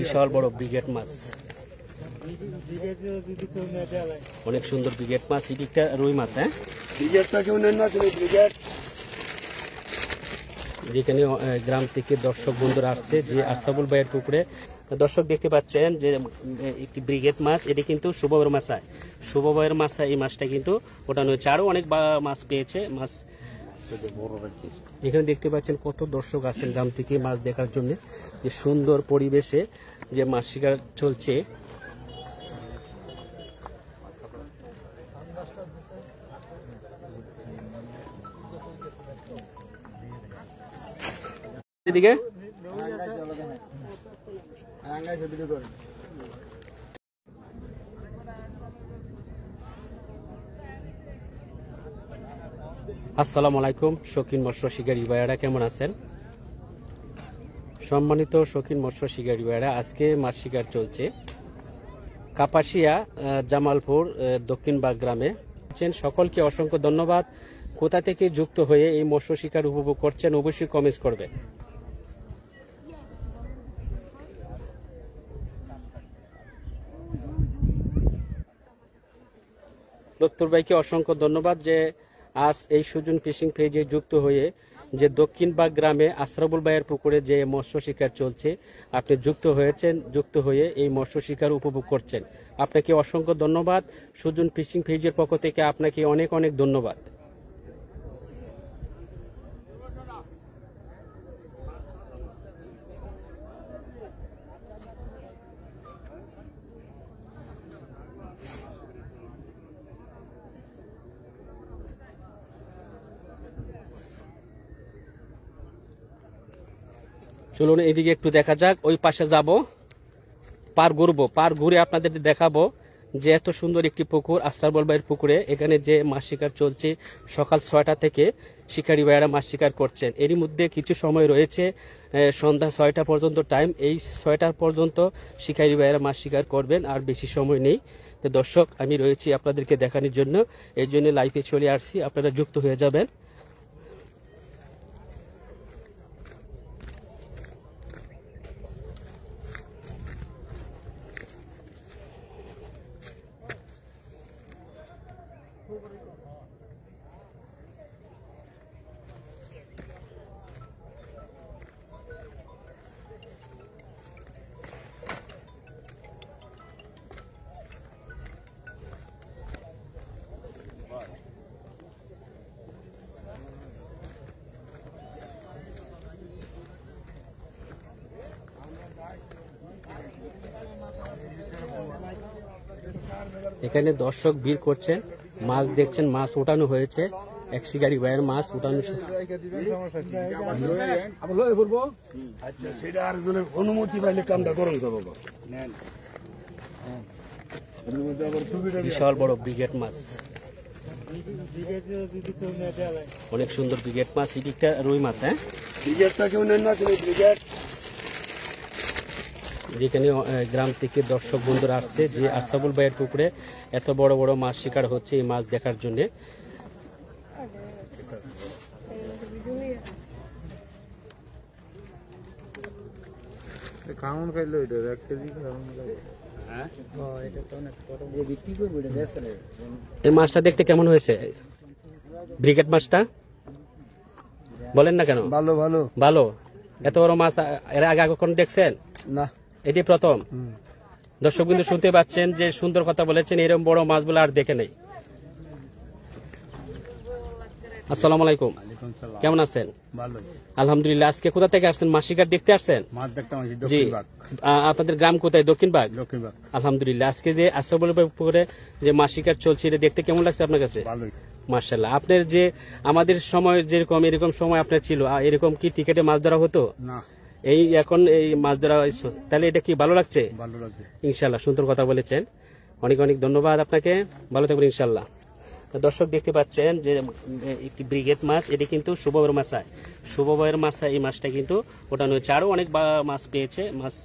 বিশাল বড় ব্রিগেড মাছ, অনেক সুন্দর ব্রিগেড মাছ। এদিকটা রুই মাছ। হ্যাঁ, ব্রিগেডটা কেউ নেন না, ব্রিগেড যেখানে গ্রাম থেকে দর্শক বন্ধুরা আসছে যে আশরাফুল ভাইয়ের পুকুরে। দর্শক দেখতে পাচ্ছেন যে একটি ব্রিগেড মাছ, এটি কিন্তু শুভ ভাইয়ের মাছা। শুভ ভাইয়ের মাছা এই মাছটা কিন্তু ওঠানো হয়েছে, আরো অনেক মাছ পেয়েছে। মাছ এখানে দেখতে পাচ্ছেন কত দর্শক আসছেন গ্রাম থেকে মাছ দেখার জন্য, যে সুন্দর পরিবেশে যে মাছ শিকার চলছে। এদিকে আসসালামু আলাইকুম। শৌখিন মৎস্য শিকারী ভাইয়ারা কেমন আছেন? সম্মানিত শৌখিন মৎস্য শিকারী ভাইয়ারা, আজকে মাছ শিকার চলছে কাপাসিয়া জামালপুর দক্ষিণবাগ গ্রামে। সকলকে অসংখ্য ধন্যবাদ। কোথা থেকে যুক্ত হয়ে এই মৎস্য শিকার উপভোগ করছেন অবশ্যই কমেন্টস করবেন। লত্তুর ভাইকে অসংখ্য ধন্যবাদ যে আজ এই সুজন ফিশিং পেজে যুক্ত হয়ে যে দক্ষিণবাগ গ্রামে আশরাফুল ভাইয়ের পুকুরে যে মৎস্য শিকার চলছে আপনি যুক্ত হয়েছেন, যুক্ত হয়ে এই মৎস্য শিকার উপভোগ করছেন। আপনাকে অসংখ্য ধন্যবাদ। সুজন ফিশিং পেজের পক্ষ থেকে আপনাকে অনেক অনেক ধন্যবাদ। চলুন এদিকে একটু দেখা যাক, ওই পাশে যাব, পার ঘুরবো, পার ঘুরে আপনাদের দেখাবো যে এত সুন্দর একটি পুকুর আশরাফুল ভাইয়ের পুকুরে। এখানে যে মাছ শিকার চলছে সকাল 6টা থেকে শিকারী ভাইয়েরা মাছ শিকার করছেন। এরই মধ্যে কিছু সময় রয়েছে, সন্ধ্যা 6টা পর্যন্ত টাইম। এই 6টা পর্যন্ত শিকারী ভাইয়েরা মাছ শিকার করবেন, আর বেশি সময় নেই। তো দর্শক, আমি রয়েছি আপনাদেরকে দেখানোর জন্য, এই জন্য লাইভে চলে আসছি, আপনারা যুক্ত হয়ে যাবেন। এখানে দর্শক ভিড় করছেন, মাছ দেখছেন, মাছ ওঠানো হয়েছে। এক শিকারী ভাইয়ের মাছ ওঠানো। আচ্ছা, সেটা আরেকজনের অনুমতি পাইলে কামটা করুন যাবো। বিশাল বড় ব্রিগেড মাছ, অনেক সুন্দর ব্রিগেড মাছ। এদিকটা রুই মাছ। হ্যাঁ, ব্রিগেডটা কেউ নেন না, ব্রিগেড যেখানে গ্রাম থেকে দর্শক বন্ধুরা আসছে যে আশরাফুল ভাইয়ের পুকুরে এত বড় বড় মাছ শিকার হচ্ছে এই মাছ দেখার জন্য। এই মাছটা দেখতে কেমন হয়েছে? ব্রিগেড মাছটা বলেন না কেন? ভালো ভালো ভালো। এত বড় মাছ এর আগে কখনো দেখছেন? না, এটি প্রথম। দর্শক বিন্দু শুনতে পাচ্ছেন যে সুন্দর কথা বলেছেন, এরকম বড় মাছগুলো আর দেখে নেই। আসসালামু আলাইকুম, কেমন আছেন? আলহামদুলিল্লাহ। আজকে কোথা থেকে আসছেন? মাছ শিকার দেখতে আসছেন? জি, আপনাদের গ্রাম কোথায়? দক্ষিণবাগ। আলহামদুলিল্লাহ। আজকে যে আশরাফুল ভাইয়ের পুকুরে যে মাছ শিকার চলছে এটা দেখতে কেমন লাগছে আপনার কাছে? মাশাআল্লাহ। আপনার যে আমাদের সময় যেরকম এরকম সময় আপনার ছিল, এরকম কি টিকেটে মাছ ধরা হতো? না, এই এখন এই মাছ ধরা, তাহলে এটা কি ভালো লাগছে? ইনশাআল্লাহ, সুন্দর কথা বলেছেন, অনেক অনেক ধন্যবাদ আপনাকে, ভালো থাকবেন ইনশাআল্লাহ। দর্শক দেখতে পাচ্ছেন যে একটি ব্রিগেড মাছ, এটি কিন্তু শুভ ভাইয়ের মাছা। শুভ ভাইয়ের মাছা এই মাছটা কিন্তু ওঠানো হয়েছে, আরো অনেক মাছ পেয়েছে। মাছ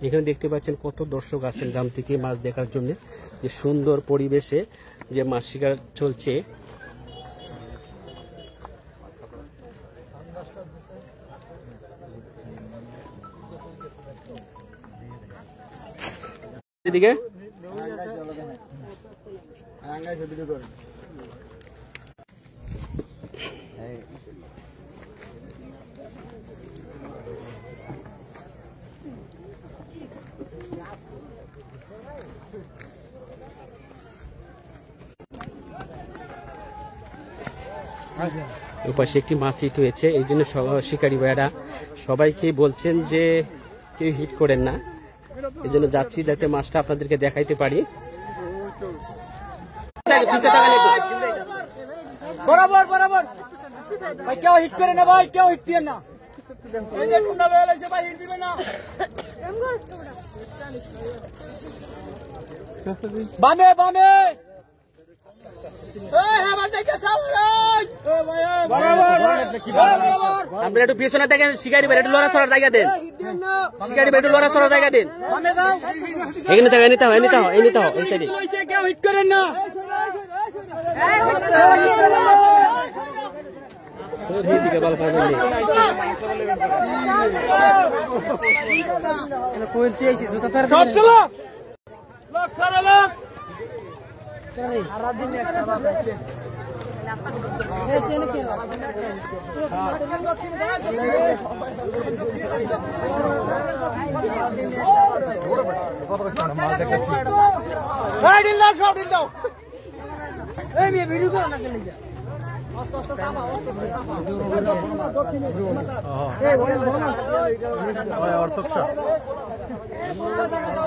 এখানে দেখতে পাচ্ছেন কত দর্শক আসছেন গ্রাম থেকে মাছ দেখার জন্য, যে সুন্দর পরিবেশে যে মাছ শিকার চলছে। এদিকে পাশে একটি মাছ হিট হয়েছে, এই জন্য শিকারী ভাইয়েরা সবাইকে বলছেন যে কেউ হিট করেন না। এই জন্য যাচ্ছি যাতে মাছটা আপনাদেরকে দেখাইতে পারি। বরাবর বরাবর ভাই, কেউ হিট করে না ভাই, কেউ হিট দিয়ে না। বামে বামে আমরা একটু পিছনে দেখেন, শিকারি ভাই একটু লড়াচড়ার জায়গা দেন, শিকারি ভাই একটু লড়াচড়ার জায়গা দেন। এখানে থাকো, এনে থাকো, এনে থাকো, এনে থাকো, এই সাইডে। কেউ হিট করেন না।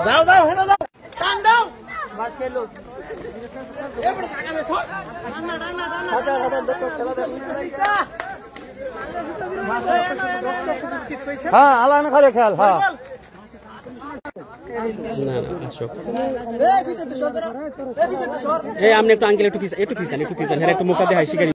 যাও যাও হেনা যাও, টান দাও। হ্যাঁ আলান খালে খেল। হ্যাঁ না না আসো, এই আপনি একটু আঙ্কেল একটু পিছান, একটু পিছান, হ্যাঁ একটু মুখটা দেখাই শিকারি।